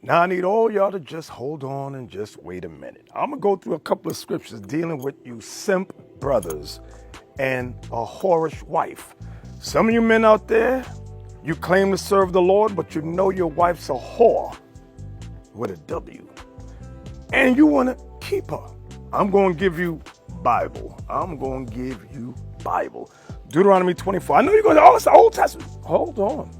Now I need all y'all to just hold on and just wait a minute. I'm going to go through a couple of scriptures dealing with you simp brothers and a whorish wife. Some of you men out there, you claim to serve the Lord, but you know your wife's a whore with a W. And you want to keep her. I'm going to give you Bible. I'm going to give you Bible. Deuteronomy 24. I know you're going to, oh, it's the Old Testament. Hold on.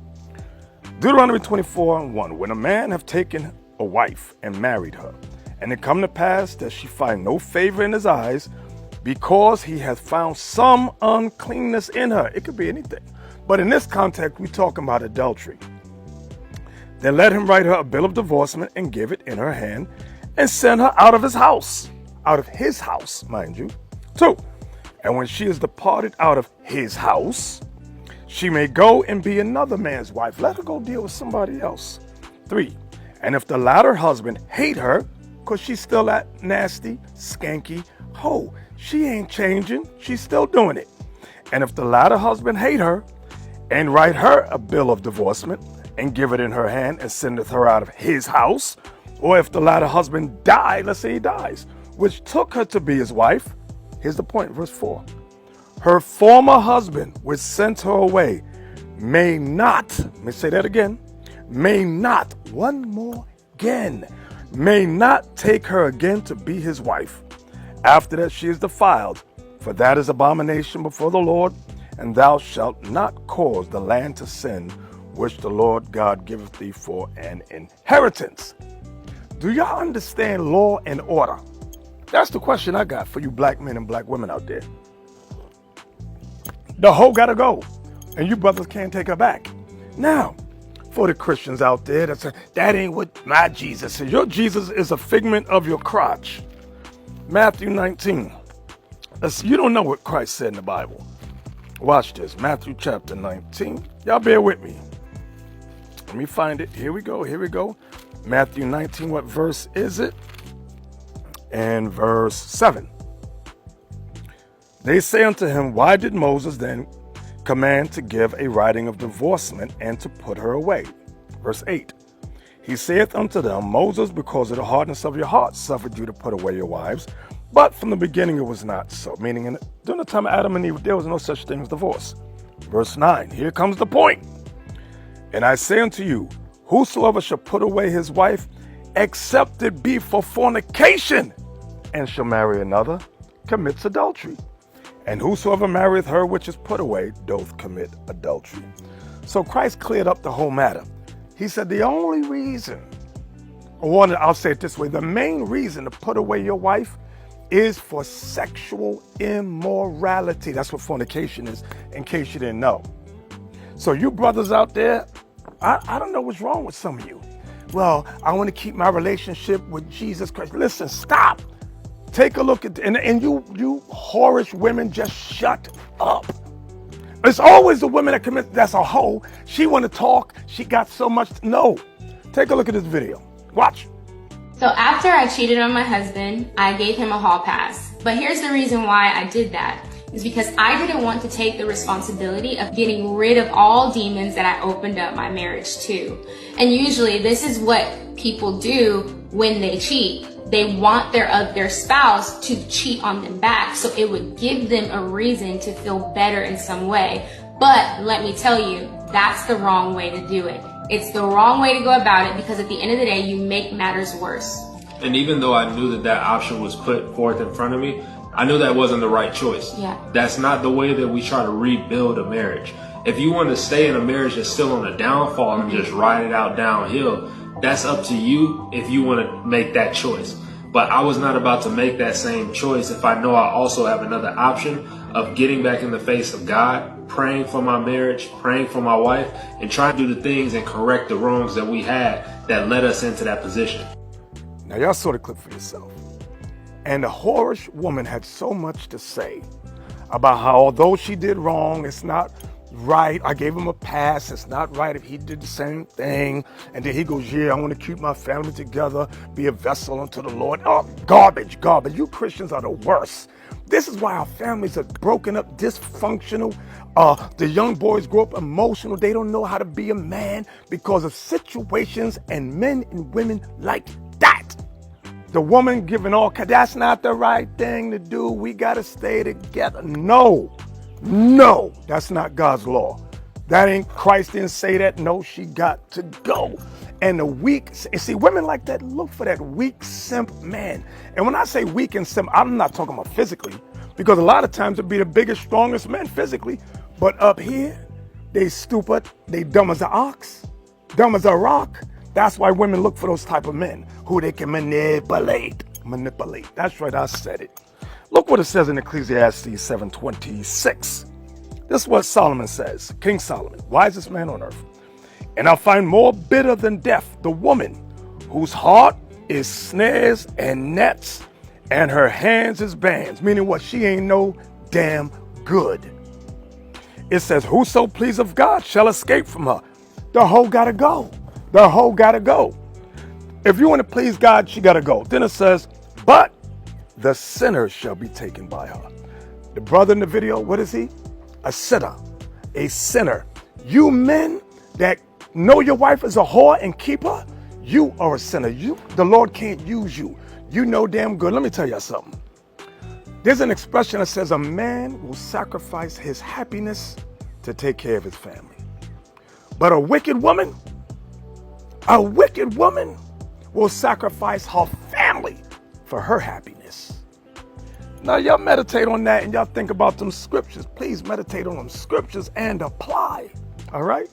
Deuteronomy 24:1. When a man have taken a wife and married her, and it come to pass that she find no favor in his eyes, because he hath found some uncleanness in her. It could be anything. But in this context, we're talking about adultery. Then let him write her a bill of divorcement and give it in her hand and send her out of his house. Out of his house, mind you. 2. And when she is departed out of his house, she may go and be another man's wife. Let her go deal with somebody else. 3. And if the latter husband hate her, because she's still that nasty, skanky hoe, she ain't changing. She's still doing it. And if the latter husband hate her, and write her a bill of divorcement, and give it in her hand, and sendeth her out of his house, or if the latter husband die, let's say he dies, which took her to be his wife, here's the point, verse 4. Her former husband, which sent her away, may not, let me say that again, may not, one more again, may not take her again to be his wife. After that she is defiled, for that is abomination before the Lord, and thou shalt not cause the land to sin, which the Lord God giveth thee for an inheritance. Do y'all understand law and order? That's the question I got for you black men and black women out there. The hoe gotta go, and you brothers can't take her back. Now, for the Christians out there that say, that ain't what my Jesus is. Your Jesus is a figment of your crotch. Matthew 19. You don't know what Christ said in the Bible. Watch this, Matthew chapter 19. Y'all bear with me. Let me find it. Here we go. Matthew 19, what verse is it? And verse 7. They say unto him, why did Moses then command to give a writing of divorcement and to put her away? Verse 8. He saith unto them, Moses, because of the hardness of your heart, suffered you to put away your wives. But from the beginning it was not so. Meaning, during the time of Adam and Eve, there was no such thing as divorce. Verse 9. Here comes the point. And I say unto you, whosoever shall put away his wife, except it be for fornication, and shall marry another, commits adultery. And whosoever marrieth her which is put away doth commit adultery. So Christ cleared up the whole matter. He said the only reason, I'll say it this way, the main reason to put away your wife is for sexual immorality. That's what fornication is, in case you didn't know. So you brothers out there, I don't know what's wrong with some of you. Well, I want to keep my relationship with Jesus Christ. Listen, stop. Take a look at, and you whorish women, just shut up. It's always the women that commit, that's a hoe. She want to talk. She got so much. No. Take a look at this video. Watch. So after I cheated on my husband, I gave him a hall pass. But here's the reason why I did that. Is because I didn't want to take the responsibility of getting rid of all demons that I opened up my marriage to. And usually this is what people do when they cheat. They want their spouse to cheat on them back, so it would give them a reason to feel better in some way. But let me tell you, that's the wrong way to do it. It's the wrong way to go about it, because at the end of the day, you make matters worse. And even though I knew that option was put forth in front of me, I knew that wasn't the right choice. Yeah. That's not the way that we try to rebuild a marriage. If you want to stay in a marriage that's still on a downfall and just ride it out downhill, that's up to you if you want to make that choice. But I was not about to make that same choice if I know I also have another option of getting back in the face of God, praying for my marriage, praying for my wife, and trying to do the things and correct the wrongs that we had that led us into that position. Now y'all saw the clip for yourself. And the whorish woman had so much to say about how although she did wrong, it's not right. I gave him a pass. It's not right if he did the same thing. And then he goes, yeah, I want to keep my family together, be a vessel unto the Lord. Oh, garbage. You Christians are the worst. This is why our families are broken up, dysfunctional. The young boys grow up emotional. They don't know how to be a man because of situations and men and women like that. The woman giving that's not the right thing to do. We got to stay together. No, that's not God's law. Christ didn't say that. No, she got to go. And the weak, see, women like that look for that weak simp man. And when I say weak and simp, I'm not talking about physically, because a lot of times it'd be the biggest, strongest men physically. But up here, they stupid, they dumb as an ox, dumb as a rock. That's why women look for those type of men who they can manipulate. That's right, I said it. Look what it says in Ecclesiastes 7:26. This is what Solomon says, King Solomon, wisest man on earth. And I find more bitter than death the woman whose heart is snares and nets and her hands is bands. Meaning what? She ain't no damn good. It says, whoso pleaseth God shall escape from her. The hoe gotta go. The hoe gotta go. If you want to please God, she gotta go. Then it says, but the sinner shall be taken by her. The brother in the video, what is he? A sinner. A sinner. You men that know your wife is a whore and keep her, you are a sinner. The Lord can't use you. You know damn good. Let me tell you something. There's an expression that says a man will sacrifice his happiness to take care of his family. But a wicked woman will sacrifice her family for her happiness. Now y'all meditate on that and y'all think about them scriptures. Please meditate on them scriptures and apply. All right?